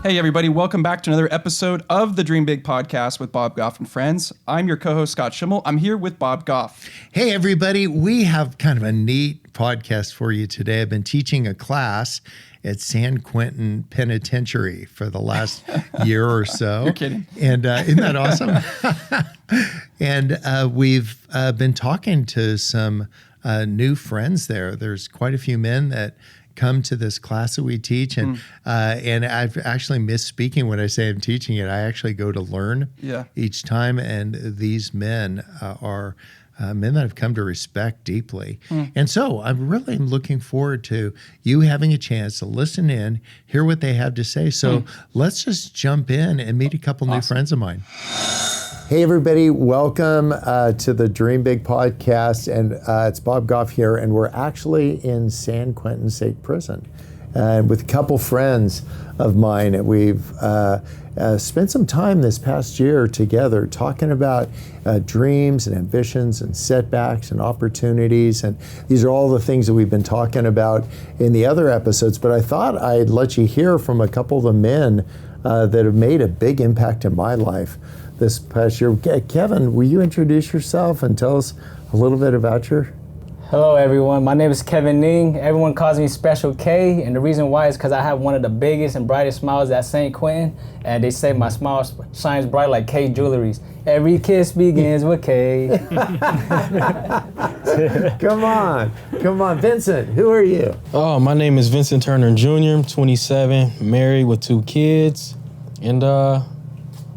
Hey everybody, welcome back to another episode of the Dream Big podcast with Bob Goff and friends. I'm your co-host Scott Schimmel. I'm here with Bob Goff. Hey everybody, we have kind of a neat podcast for you today. I've been teaching a class at San Quentin Penitentiary for the last year or so. You're kidding. And isn't that awesome? And we've been talking to some new friends there. There's quite a few men that come to this class that we teach, and I've actually missed speaking when I say I'm teaching it. I actually go to learn each time, and these men are men that I've come to respect deeply. And so I'm really looking forward to you having a chance to listen in, hear what they have to say. So let's just jump in and meet a couple new friends of mine. Hey everybody, welcome to the Dream Big podcast, and it's Bob Goff here, and we're actually in San Quentin State Prison with a couple friends of mine, and we've spent some time this past year together talking about dreams and ambitions and setbacks and opportunities, and these are all the things that we've been talking about in the other episodes, but I thought I'd let you hear from a couple of the men that have made a big impact in my life this past year. Kevin, will you introduce yourself and tell us a little bit about your... Hello everyone, my name is Kevin Ning. Everyone calls me Special K, and the reason why is because I have one of the biggest and brightest smiles at San Quentin, and they say my smile shines bright like K jewelries. Every kiss begins with K. Come on. Vincent, who are you? Oh, my name is Vincent Turner Jr. I'm 27, married with 2 kids, and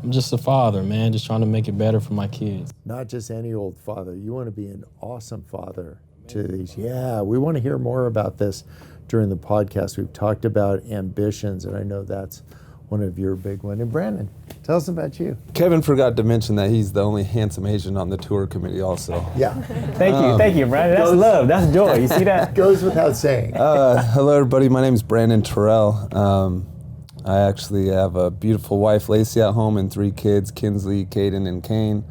I'm just a father, man, just trying to make it better for my kids. Not just any old father. You want to be an awesome father to these. Yeah, we want to hear more about this during the podcast. We've talked about ambitions, and I know that's one of your big ones. And Brandon, tell us about you. Kevin forgot to mention that he's the only handsome Asian on the tour committee also. Yeah. Thank you, Brandon. That's love, that's joy. You see that? Goes without saying. Hello, everybody. My name is Brandon Terrell. I actually have a beautiful wife, Lacey, at home, and 3 kids, Kinsley, Caden, and Kane.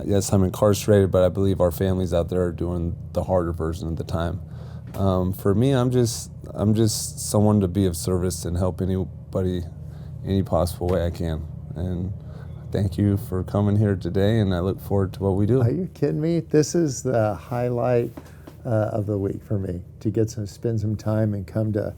Yes, I'm incarcerated, but I believe our families out there are doing the harder version of the time. For me, I'm just someone to be of service and help anybody any possible way I can. And thank you for coming here today, and I look forward to what we do. Are you kidding me? This is the highlight of the week for me, to spend some time and come to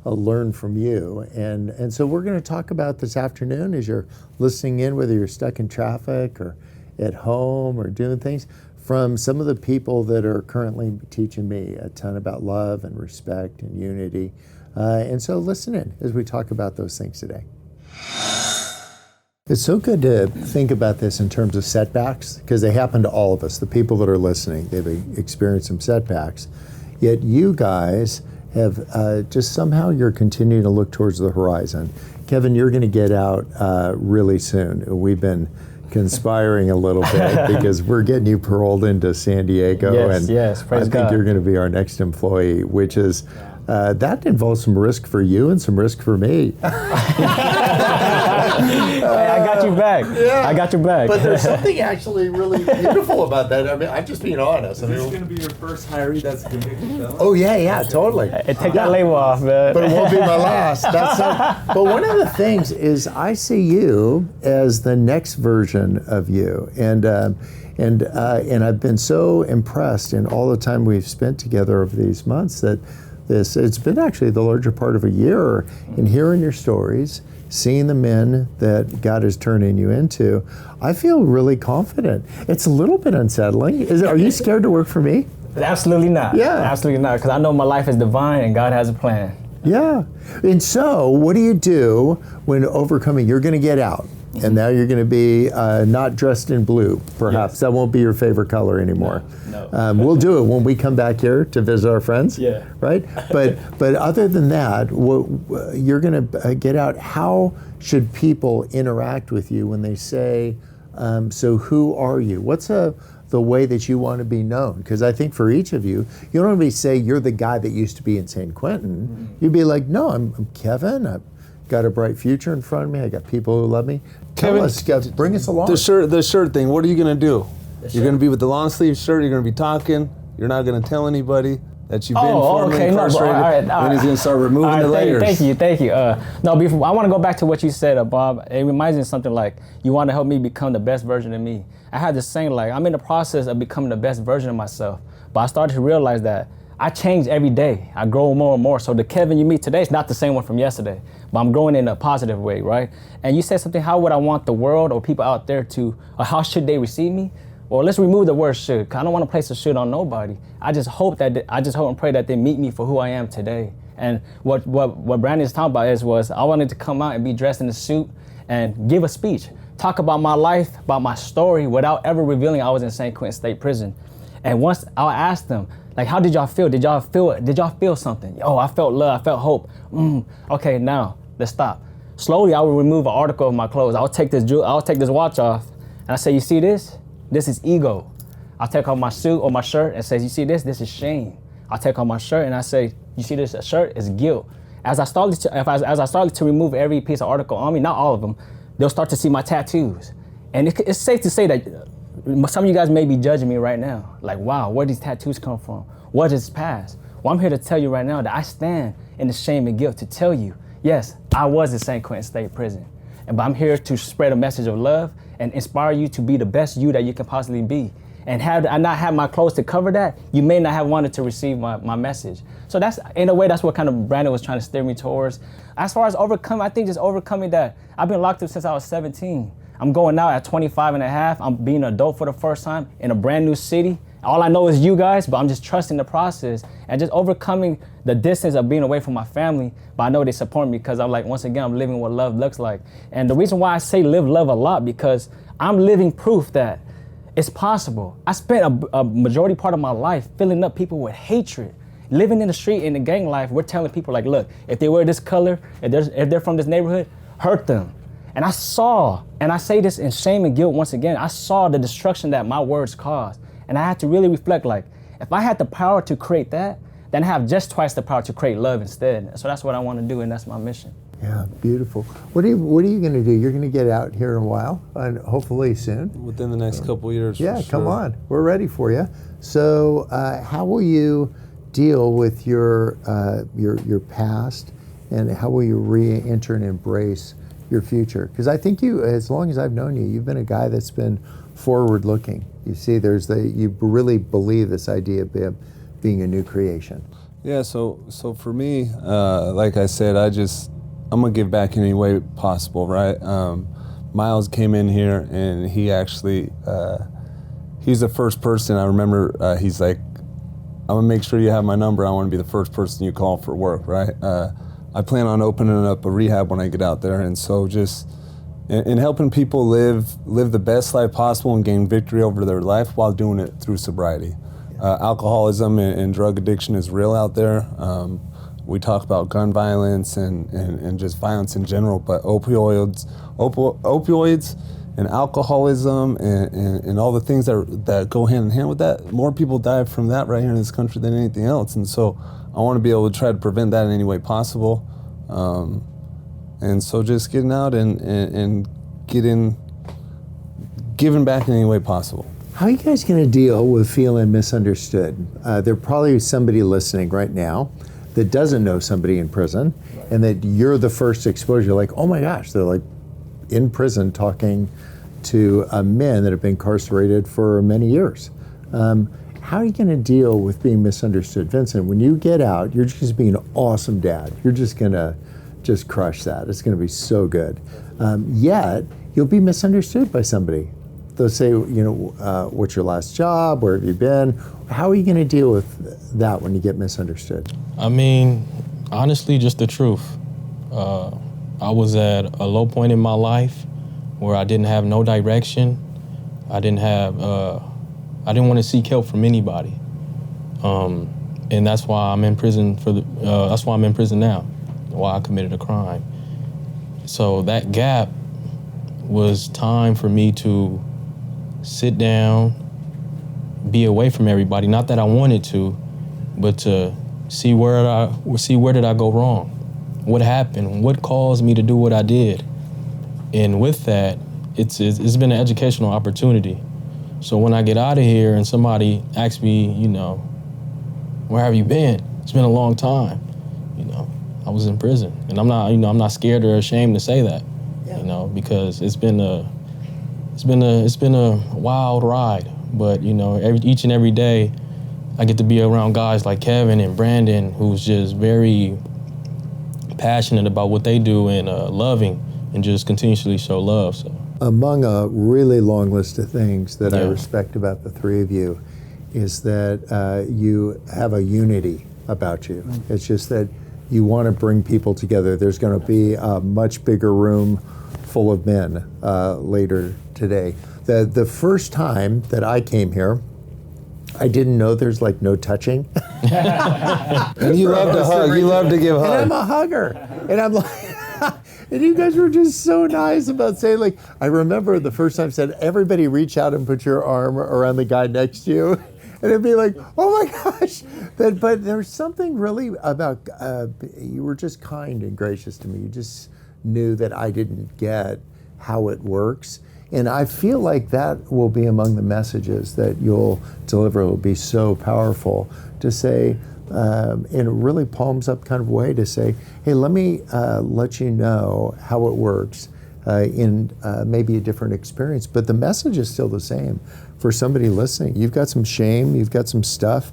learn from you. And so we're going to talk about this afternoon as you're listening in, whether you're stuck in traffic or at home or doing things, from some of the people that are currently teaching me a ton about love and respect and unity. And so listen in as we talk about those things today. It's so good to think about this in terms of setbacks, because they happen to all of us. The people that are listening, they've experienced some setbacks. Yet you guys have just somehow you're continuing to look towards the horizon. Kevin, you're going to get out really soon. We've been conspiring a little bit because we're getting you paroled into San Diego. Yes, praise God. I think you're going to be our next employee, which is, that involves some risk for you and some risk for me. Hey, I got you back. Yeah. I got your back. But there's something actually really beautiful about that. I mean, I'm just being honest. Is this going to be your first hiree that's a convicted felon? Oh, yeah, totally. Hey, take that label off, man. But it won't be my last. But one of the things is I see you as the next version of you. And I've been so impressed in all the time we've spent together over these months that it's been actually the larger part of a year in hearing your stories, seeing the men that God is turning you into. I feel really confident. It's a little bit unsettling. Are you scared to work for me? Absolutely not. Yeah. Absolutely not, because I know my life is divine and God has a plan. Yeah. And so what do you do when overcoming, you're going to get out, and now you're going to be not dressed in blue, perhaps. Yes. That won't be your favorite color anymore. No. We'll do it when we come back here to visit our friends. Yeah. Right? But other than that, you're going to get out. How should people interact with you when they say, so who are you? What's the way that you want to be known? Because I think for each of you, you don't want to say you're the guy that used to be in San Quentin. Mm-hmm. You'd be like, no, I'm Kevin. I've got a bright future in front of me. I got people who love me. Kevin, bring us along. The shirt thing, what are you going to do? You're going to be with the long sleeve shirt, you're going to be talking, you're not going to tell anybody. that you've been formerly incarcerated, then he's gonna start removing the layers. Thank you. No, before I want to go back to what you said, Bob. It reminds me of something like you want to help me become the best version of me. I had this saying like I'm in the process of becoming the best version of myself, but I started to realize that I change every day. I grow more and more. So the Kevin you meet today is not the same one from yesterday, but I'm growing in a positive way, right? And you said something, how would I want the world or people out there to, or how should they receive me? Well, let's remove the word should, 'cause I don't want to place a should on nobody. I just hope and pray that they meet me for who I am today. And what Brandon's talking about was I wanted to come out and be dressed in a suit and give a speech, talk about my life, about my story, without ever revealing I was in San Quentin State Prison. And once I asked them, like, how did y'all feel? Did y'all feel something? Oh, I felt love, I felt hope. Okay, now let's stop. Slowly, I will remove an article of my clothes. I'll take this watch off, and I say, you see this? This is ego. I'll take off my suit or my shirt and say, you see this? This is shame. I'll take off my shirt and I say, you see this shirt? It's guilt. As I started to remove every piece of article on me, not all of them, they'll start to see my tattoos. And it's safe to say that some of you guys may be judging me right now. Like, wow, where these tattoos come from? What is past? Well, I'm here to tell you right now that I stand in the shame and guilt to tell you, yes, I was in San Quentin State Prison. But I'm here to spread a message of love and inspire you to be the best you that you can possibly be. And had I not had my clothes to cover that, you may not have wanted to receive my message. So that's, in a way, that's what kind of Brandon was trying to steer me towards. As far as overcoming, I think just overcoming that. I've been locked up since I was 17. I'm going out at 25 and a half. I'm being an adult for the first time in a brand new city. All I know is you guys, but I'm just trusting the process and just overcoming the distance of being away from my family. But I know they support me because I'm like, once again, I'm living what love looks like. And the reason why I say live love a lot, because I'm living proof that it's possible. I spent a majority part of my life filling up people with hatred. Living in the street, in the gang life, we're telling people like, look, if they wear this color, if they're from this neighborhood, hurt them. And I saw, and I say this in shame and guilt once again, I saw the destruction that my words caused. And I had to really reflect like, if I had the power to create that, then I have just twice the power to create love instead. So that's what I want to do, and that's my mission. Yeah, beautiful. What are you going to do? You're going to get out here in a while, and hopefully soon. Within the next couple of years. Yeah, for sure. come on. We're ready for you. So how will you deal with your past, and how will you re-enter and embrace your future? Because I think you, as long as I've known you, you've been a guy that's been forward-looking. You see, you really believe this idea of being a new creation. Yeah, so for me, like I said, I'm gonna give back in any way possible, right? Miles came in here and he actually, he's the first person I remember, he's like, I'm gonna make sure you have my number. I wanna be the first person you call for work, right? I plan on opening up a rehab when I get out there, and so just in helping people live the best life possible and gain victory over their life while doing it through sobriety. Alcoholism and drug addiction is real out there. We talk about gun violence and just violence in general, but opioids and alcoholism and all the things that go hand in hand with that, more people die from that right here in this country than anything else. And so I want to be able to try to prevent that in any way possible. And so just getting out and giving back in any way possible. How are you guys going to deal with feeling misunderstood? There's probably somebody listening right now that doesn't know somebody in prison, and that you're the first exposure. Like, oh my gosh, they're like in prison talking to men that have been incarcerated for many years. How are you going to deal with being misunderstood? Vincent, when you get out, you're just being an awesome dad. You're just going to just crush that. It's going to be so good. Yet, you'll be misunderstood by somebody. They'll say, what's your last job? Where have you been? How are you going to deal with that when you get misunderstood? I mean, honestly, just the truth. I was at a low point in my life where I didn't have no direction. I didn't want to seek help from anybody. And that's why I'm in prison that's why I'm in prison now, why I committed a crime. So that gap was time for me to sit down, be away from everybody. Not that I wanted to, but to see where did I go wrong? What happened? What caused me to do what I did? And with that, it's been an educational opportunity. So when I get out of here and somebody asks me, where have you been? It's been a long time. You know, I was in prison, and I'm not scared or ashamed to say that. You know, because it's been a wild ride. But you know, each and every day, I get to be around guys like Kevin and Brandon, who's just very passionate about what they do and loving and just continuously show love. So, among a really long list of things that I respect about the three of you is that you have a unity about you. It's just that you want to bring people together. There's going to be a much bigger room full of men later today. The first time that I came here, I didn't know there's like no touching. And you love to hug. You love to give hugs. And I'm a hugger. And I'm like, and you guys were just so nice about saying, like, I remember the first time said, everybody reach out and put your arm around the guy next to you. And it'd be like, oh my gosh. But there's something really about, you were just kind and gracious to me. You just knew that I didn't get how it works. And I feel like that will be among the messages that you'll deliver. It will be so powerful to say, in a really palms up kind of way, to say, hey, let me let you know how it works in maybe a different experience. But the message is still the same for somebody listening. You've got some shame, you've got some stuff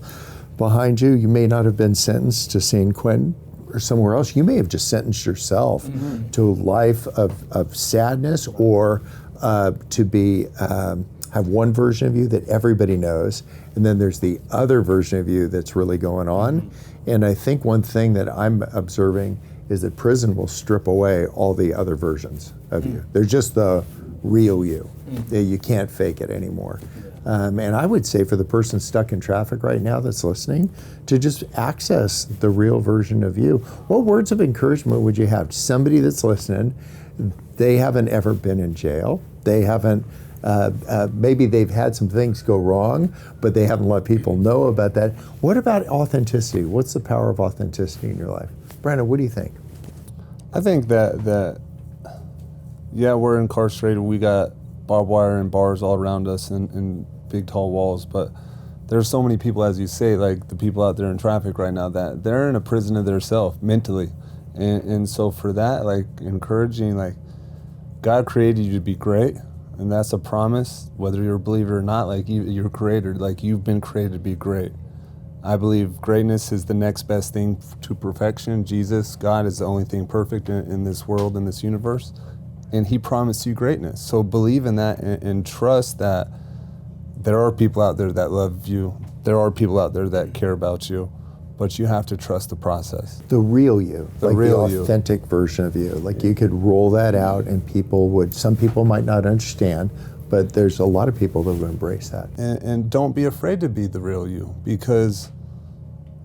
behind you. You may not have been sentenced to San Quentin or somewhere else. You may have just sentenced yourself to a life of sadness, or to be have one version of you that everybody knows, and then there's the other version of you that's really going on. And I think one thing that I'm observing is that prison will strip away all the other versions of you. They're just the real you. You can't fake it anymore. And I would say for the person stuck in traffic right now that's listening, to just access the real version of you. What words of encouragement would you have to somebody that's listening? They haven't ever been in jail. They haven't, maybe they've had some things go wrong, but they haven't let people know about that. What about authenticity? What's the power of authenticity in your life? Brandon, what do you think? I think that we're incarcerated. We got barbed wire and bars all around us and big tall walls, but there's so many people, as you say, like the people out there in traffic right now, that they're in a prison of themselves mentally. And so for that, like encouraging, like God created you to be great, and that's a promise, whether you're a believer or not. Like you're created, like you've been created to be great. I believe greatness is the next best thing to perfection. Jesus, God, is the only thing perfect in this world, in this universe, and He promised you greatness. So believe in that and trust that there are people out there that love you. There are people out there that care about you. But you have to trust the process. The real you, the authentic version of you. Like you could roll that out and some people might not understand, but there's a lot of people that will embrace that. And don't be afraid to be the real you, because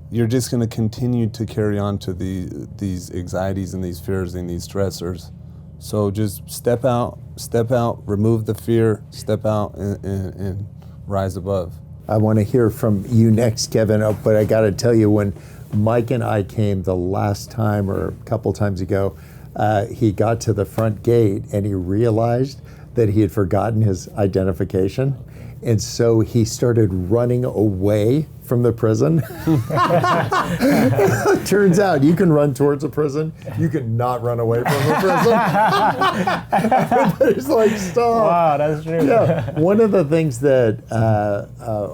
you're just gonna continue to carry on to these anxieties and these fears and these stressors. So just step out, remove the fear, step out and rise above. I want to hear from you next, Kevin, but I got to tell you, when Mike and I came the last time or a couple times ago, he got to the front gate and he realized that he had forgotten his identification. And so he started running away from the prison. Turns out you can run towards a prison. You can not run away from a prison. Everybody's like, stop. Wow, that's true. Yeah. One of the things that,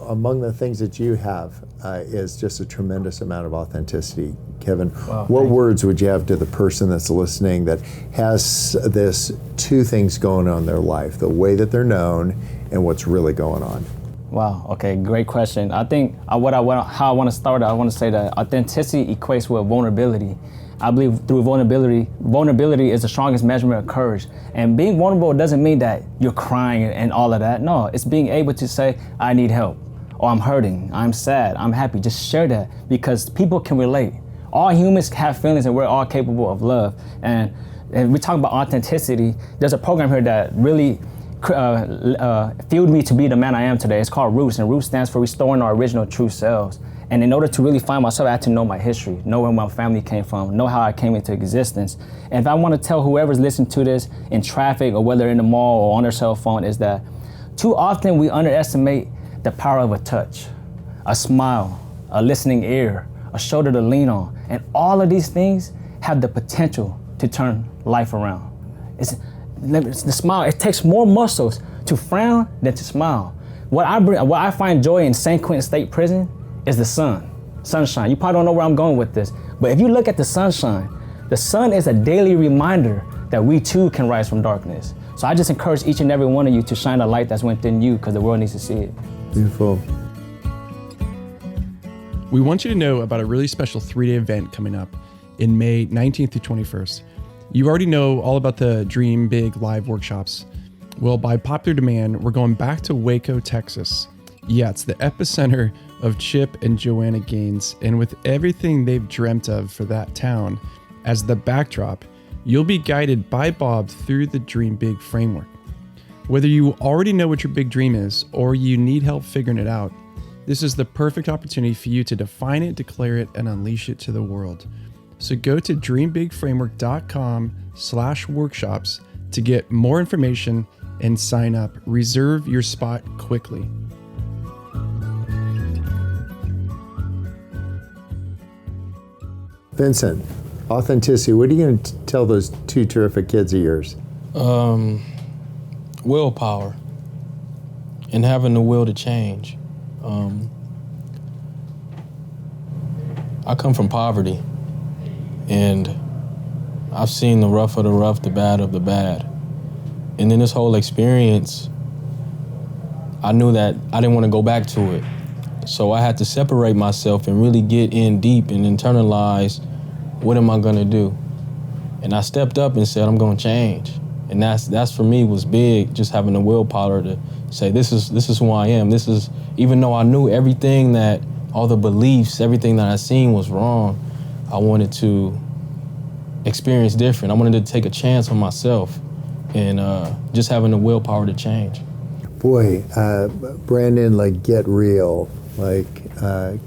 among the things that you have is just a tremendous amount of authenticity. Kevin, what words would you have to the person that's listening that has this two things going on in their life, the way that they're known and what's really going on? Wow, okay, great question. I think how I want to start, I want to say that authenticity equates with vulnerability. I believe through vulnerability is the strongest measurement of courage. And being vulnerable doesn't mean that you're crying and all of that. No, it's being able to say, I need help, or I'm hurting, I'm sad, I'm happy. Just share that, because people can relate. All humans have feelings and we're all capable of love. And we talk about authenticity. There's a program here that really fueled me to be the man I am today. It's called Roots, and Roots stands for Restoring Our Original True Selves. And in order to really find myself, I had to know my history, know where my family came from, know how I came into existence. And if I want to tell whoever's listening to this in traffic or whether in the mall or on their cell phone, is that too often we underestimate the power of a touch, a smile, a listening ear, a shoulder to lean on. And all of these things have the potential to turn life around. It's the smile. It takes more muscles to frown than to smile. What I find joy in San Quentin State Prison is the sunshine. You probably don't know where I'm going with this, but if you look at the sunshine, the sun is a daily reminder that we too can rise from darkness. So I just encourage each and every one of you to shine a light that's within you, because the world needs to see it. Beautiful. We want you to know about a really special 3-day event coming up in May 19th through 21st. You already know all about the Dream Big live workshops. Well, by popular demand, we're going back to Waco, Texas. Yeah, it's the epicenter of Chip and Joanna Gaines, and with everything they've dreamt of for that town as the backdrop, you'll be guided by Bob through the Dream Big framework. Whether you already know what your big dream is or you need help figuring it out, this is the perfect opportunity for you to define it, declare it, and unleash it to the world. So go to dreambigframework.com/workshops to get more information and sign up. Reserve your spot quickly. Vincent, Authenticity, what are you going to tell those two terrific kids of yours? Willpower and having the will to change. I come from poverty, and I've seen the rough of the rough, the bad of the bad. And in this whole experience, I knew that I didn't want to go back to it. So I had to separate myself and really get in deep and internalize, what am I gonna do? And I stepped up and said, I'm gonna change. And that's for me was big, just having the willpower to say, this is who I am. This is, even though I knew everything that, all the beliefs, everything that I seen was wrong, I wanted to experience different. I wanted to take a chance on myself and just having the willpower to change. Boy, Brandon, like, get real. Like,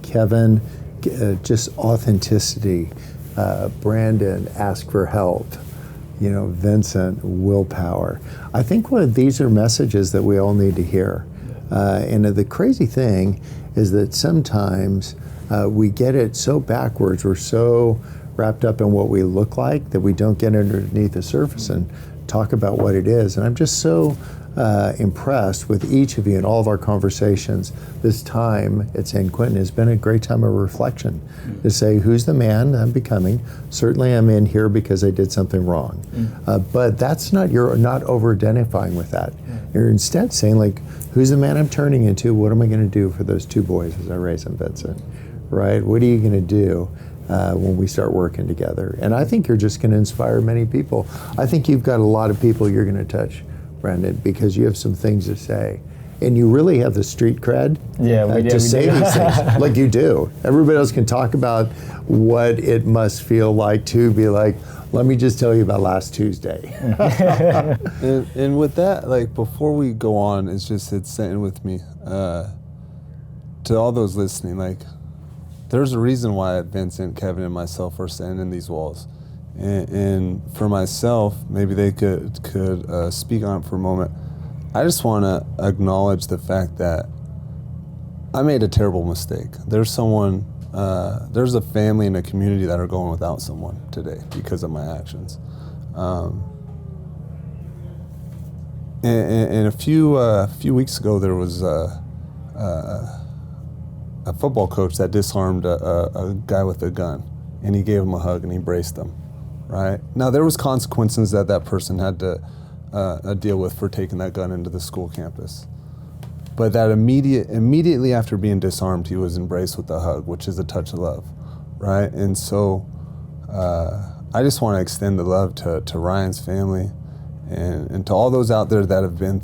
Kevin, just authenticity. Brandon, ask for help. You know, Vincent, willpower. I think these are messages that we all need to hear. And the crazy thing is that sometimes we get it so backwards. We're so wrapped up in what we look like that we don't get underneath the surface and talk about what it is. And I'm just so impressed with each of you in all of our conversations. This time at San Quentin has been a great time of reflection to say, who's the man I'm becoming? Certainly I'm in here because I did something wrong. But that's not, you're not over-identifying with that. You're instead saying, like, who's the man I'm turning into? What am I going to do for those two boys as I raise them, Vincent? Right? What are you going to do when we start working together? And I think you're just going to inspire many people. I think you've got a lot of people you're going to touch, Brandon, because you have some things to say. And you really have the street cred to say these things, like you do. Everybody else can talk about what it must feel like to be like, let me just tell you about last Tuesday. and with that, like, before we go on, it's sitting with me. To all those listening, like, there's a reason why Vincent, Kevin, and myself are standing in these walls. And for myself, maybe they could speak on it for a moment. I just want to acknowledge the fact that I made a terrible mistake. There's a family and a community that are going without someone today because of my actions. And a few weeks ago, there was a football coach that disarmed a guy with a gun, and he gave him a hug and he braced him. Right? Now, there was consequences that person had to deal with for taking that gun into the school campus. But that immediately after being disarmed, he was embraced with a hug, which is a touch of love, right? And so I just want to extend the love to Ryan's family and to all those out there that have been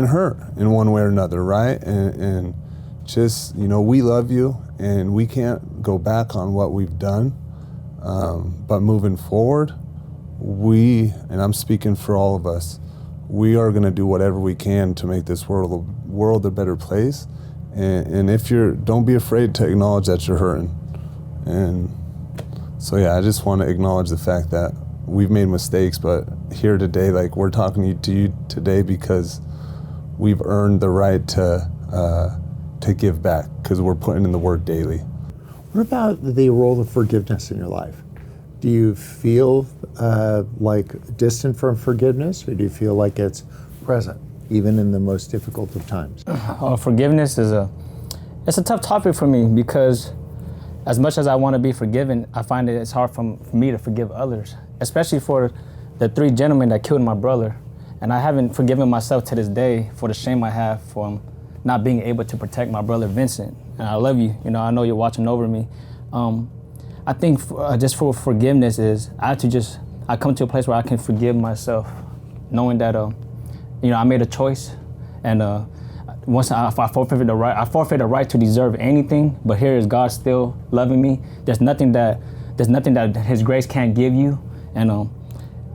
hurt in one way or another, right? And just, you know, we love you, and we can't go back on what we've done. But moving forward, and I'm speaking for all of us, we are going to do whatever we can to make this world a better place. And if don't be afraid to acknowledge that you're hurting. And so, yeah, I just want to acknowledge the fact that we've made mistakes, but here today, like, we're talking to you today because we've earned the right to to give back because we're putting in the work daily. What about the role of forgiveness in your life? Do you feel like distant from forgiveness, or do you feel like it's present, even in the most difficult of times? Forgiveness is it's a tough topic for me, because as much as I want to be forgiven, I find it's hard for me to forgive others, especially for the 3 gentlemen that killed my brother. And I haven't forgiven myself to this day for the shame I have for not being able to protect my brother Vincent. And I love you. I know you're watching over me. I think just for forgiveness is I come to a place where I can forgive myself, knowing that I made a choice, and once I forfeited the right to deserve anything. But here is God still loving me. There's nothing that His grace can't give you, and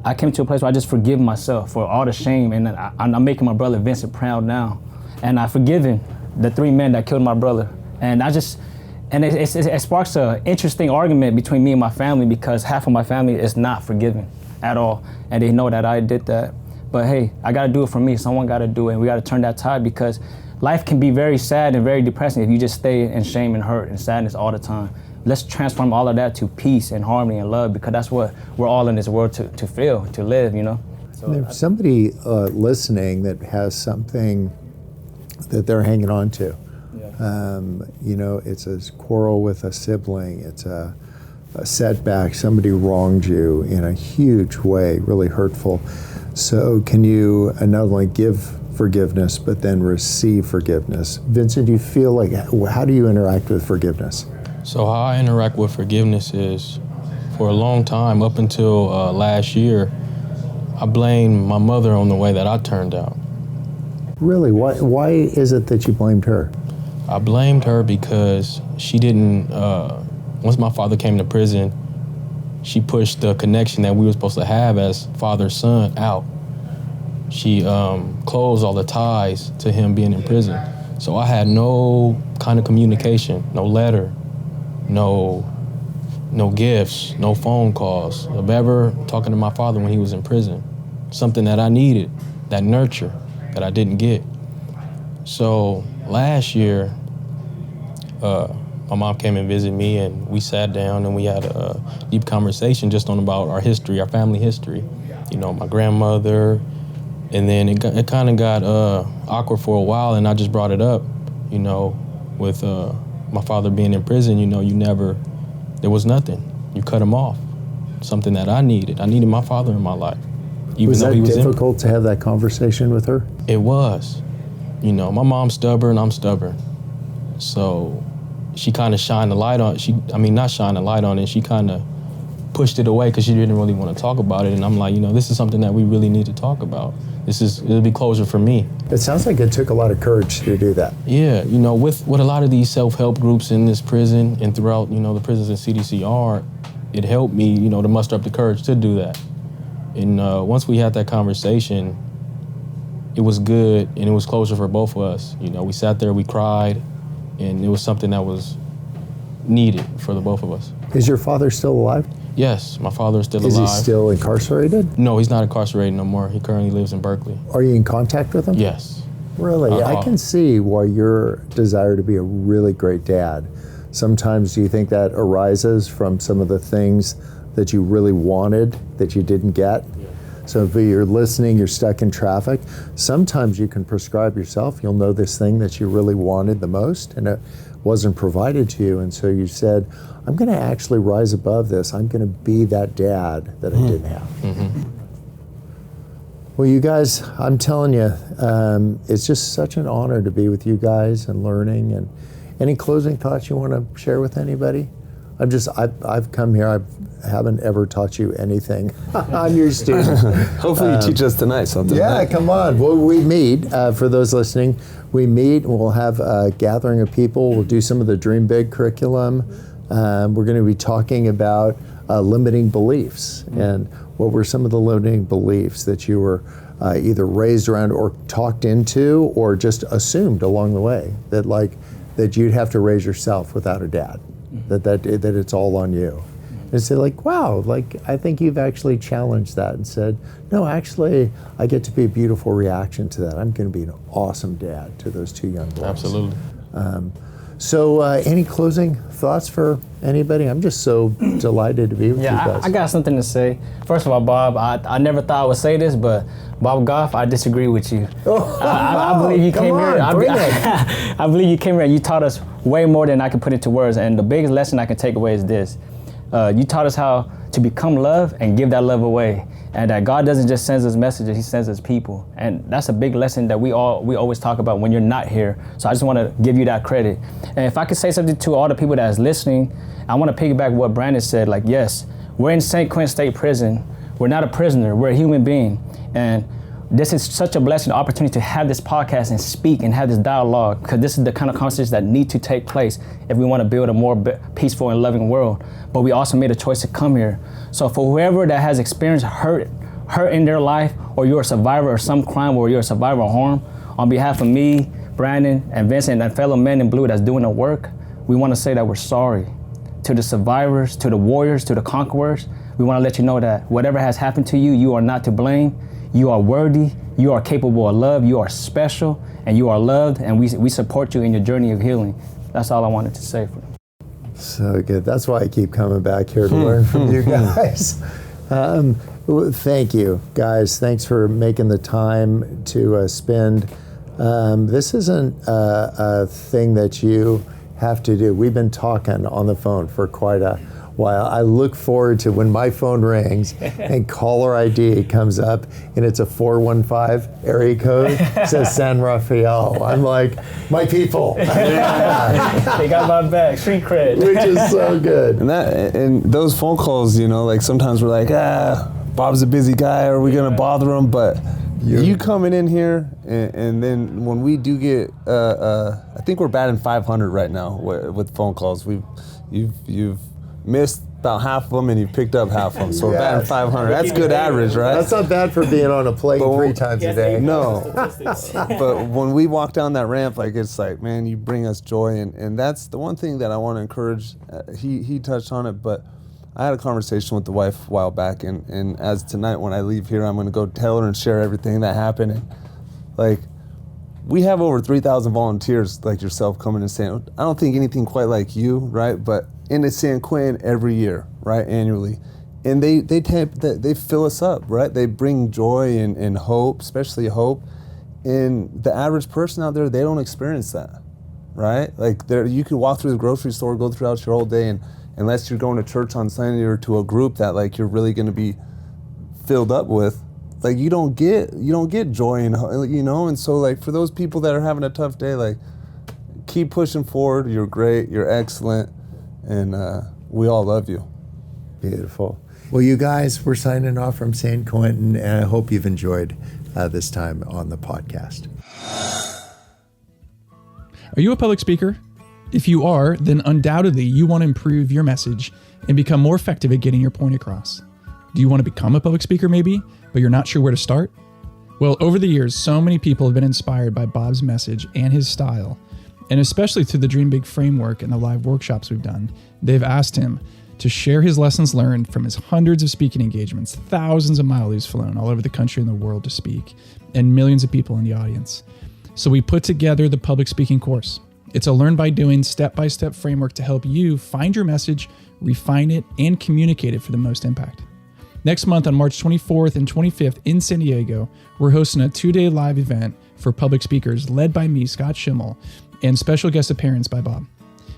I came to a place where I just forgive myself for all the shame, and I'm making my brother Vincent proud now, and I've forgiven the 3 men that killed my brother, and it sparks an interesting argument between me and my family, because half of my family is not forgiving at all, and they know that I did that. But hey, I gotta do it for me. Someone gotta do it, and we gotta turn that tide, because life can be very sad and very depressing if you just stay in shame and hurt and sadness all the time. Let's transform all of that to peace and harmony and love, because that's what we're all in this world to feel, to live, So there's somebody listening that has something that they're hanging on to. Yeah. It's a quarrel with a sibling, it's a setback, somebody wronged you in a huge way, really hurtful. So can you not only give forgiveness, but then receive forgiveness? Vincent, do you feel like, how do you interact with forgiveness? So how I interact with forgiveness is, for a long time, up until last year, I blamed my mother on the way that I turned out. Really? Why is it that you blamed her? I blamed her because she didn't, once my father came to prison, she pushed the connection that we were supposed to have as father-son out. She closed all the ties to him being in prison. So I had no kind of communication, no letter, no gifts, no phone calls of ever talking to my father when he was in prison. Something that I needed, that nurture that I didn't get. So last year, my mom came and visited me, and we sat down and we had a deep conversation just about our history, our family history. My grandmother, and then it kind of got awkward for a while, and I just brought it up, with my father being in prison. There was nothing. You cut him off. Something that I needed. I needed my father in my life. Was that difficult to have that conversation with her? It was. My mom's stubborn, I'm stubborn. So she kind of shined the light on, not shine the light on it, she kind of pushed it away because she didn't really want to talk about it. And I'm like, this is something that we really need to talk about. It'll be closure for me. It sounds like it took a lot of courage to do that. Yeah, with a lot of these self-help groups in this prison and throughout, the prisons in CDC are, it helped me, to muster up the courage to do that. And once we had that conversation, it was good and it was closure for both of us. We sat there, we cried, and it was something that was needed for the both of us. Is your father still alive? Yes, my father is still alive. Is he still incarcerated? No, he's not incarcerated no more. He currently lives in Berkeley. Are you in contact with him? Yes. Really? I can see why your desire to be a really great dad. Sometimes do you think that arises from some of the things that you really wanted that you didn't get? So if you're listening, you're stuck in traffic, sometimes you can prescribe yourself. You'll know this thing that you really wanted the most, and it wasn't provided to you. And so you said, I'm going to actually rise above this. I'm going to be that dad that I didn't have. Mm-hmm. Well, you guys, I'm telling you, it's just such an honor to be with you guys and learning. And any closing thoughts you want to share with anybody? I've come here, I haven't ever taught you anything. I'm your student. Hopefully you teach us tonight something. Yeah, right? come on. Well, we meet, for those listening, we meet and we'll have a gathering of people. We'll do some of the Dream Big curriculum. We're going to be talking about limiting beliefs and what were some of the limiting beliefs that you were either raised around or talked into or just assumed along the way that you'd have to raise yourself without a dad. That it's all on you. And say wow, I think you've actually challenged that and said, no, actually, I get to be a beautiful reaction to that. I'm going to be an awesome dad to those two young boys. Absolutely. So any closing thoughts for anybody? I'm just so delighted to be with you guys. I got something to say. First of all, Bob, I never thought I would say this, but Bob Goff, I disagree with you. I believe you came here. I believe you came here and you taught us way more than I can put into words. And the biggest lesson I can take away is this. You taught us how to become love and give that love away. And that God doesn't just send us messages, he sends us people. And that's a big lesson that we always talk about when you're not here. So I just want to give you that credit. And if I could say something to all the people that's listening, I want to piggyback what Brandon said. Like, yes, we're in San Quentin State Prison. We're not a prisoner, we're a human being. And this is such a blessing, opportunity to have this podcast and speak and have this dialogue, because this is the kind of conversations that need to take place if we want to build a more peaceful and loving world. But we also made a choice to come here. So for whoever that has experienced hurt in their life, or you're a survivor of some crime, or you're a survivor of harm, on behalf of me, Brandon, and Vincent, and fellow men in blue that's doing the work, we want to say that we're sorry. To the survivors, to the warriors, to the conquerors, we want to let you know that whatever has happened to you, you are not to blame. You are worthy, you are capable of love, you are special, and you are loved, and we support you in your journey of healing. That's all I wanted to say. So good. That's why I keep coming back here to learn from you guys. Thank you, guys. Thanks for making the time to spend. This isn't a thing that you have to do. We've been talking on the phone for quite a while. I look forward to when my phone rings and caller ID comes up and it's a 415 area code, says San Rafael. I'm like, my people. Yeah. They got my back, street cred. Which is so good. And those phone calls, like sometimes we're like, Bob's a busy guy, are we gonna bother him? But you coming in here, and then when we do get, I think we're batting 500 right now with phone calls. You've missed about half of them, and you've picked up half of them. So we're batting 500. That's good average, right? That's not bad for being on a plane 3 times a day. No. But when we walk down that ramp, it's like, man, you bring us joy, and that's the one thing that I want to encourage. He touched on it, but I had a conversation with the wife a while back, and as tonight when I leave here, I'm going to go tell her and share everything that happened. And we have over 3,000 volunteers like yourself coming and saying, I don't think anything quite like you, right? But into San Quentin every year, right, annually. And they fill us up, right? They bring joy and hope, especially hope. And the average person out there, they don't experience that, right? You can walk through the grocery store, go throughout your whole day, and unless you're going to church on Sunday or to a group that you're really going to be filled up with, you don't get joy and and so for those people that are having a tough day, keep pushing forward. You're great, you're excellent, and we all love you. Beautiful. Well, you guys, we're signing off from San Quentin, and I hope you've enjoyed this time on the podcast. Are you a public speaker? If you are, then undoubtedly you want to improve your message and become more effective at getting your point across. Do you want to become a public speaker maybe, but you're not sure where to start? Well, over the years, so many people have been inspired by Bob's message and his style, and especially through the Dream Big framework and the live workshops we've done. They've asked him to share his lessons learned from his hundreds of speaking engagements, thousands of miles he's flown all over the country and the world to speak, and millions of people in the audience. So we put together the public speaking course. It's a learn-by-doing, step-by-step framework to help you find your message, refine it, and communicate it for the most impact. Next month on March 24th and 25th in San Diego, we're hosting a 2-day live event for public speakers led by me, Scott Schimmel, and special guest appearance by Bob.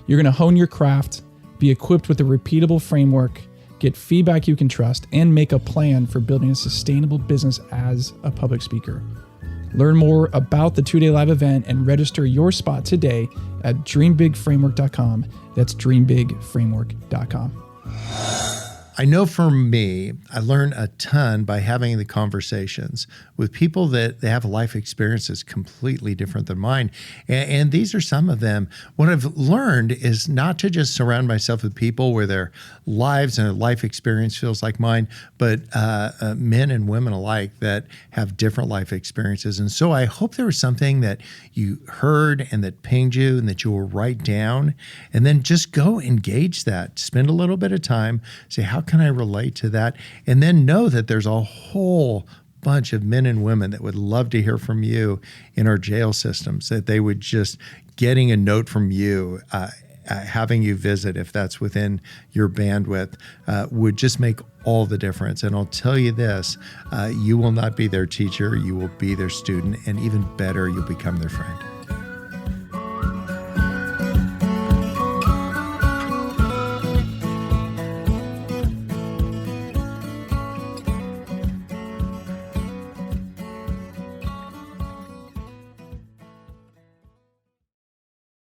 You're going to hone your craft, be equipped with a repeatable framework, get feedback you can trust, and make a plan for building a sustainable business as a public speaker. Learn more about the 2-day live event and register your spot today at dreambigframework.com. That's dreambigframework.com. I know for me, I learned a ton by having the conversations with people that they have life experiences completely different than mine. And these are some of them. What I've learned is not to just surround myself with people where their lives and life experience feels like mine, but men and women alike that have different life experiences. And so I hope there was something that you heard and that pinged you and that you will write down, and then just go engage that. Spend a little bit of time, say, how can I relate to that? And then know that there's a whole bunch of men and women that would love to hear from you in our jail systems, that they would just getting a note from you, having you visit, if that's within your bandwidth, would just make all the difference. And I'll tell you this, you will not be their teacher, you will be their student, and even better, you'll become their friend.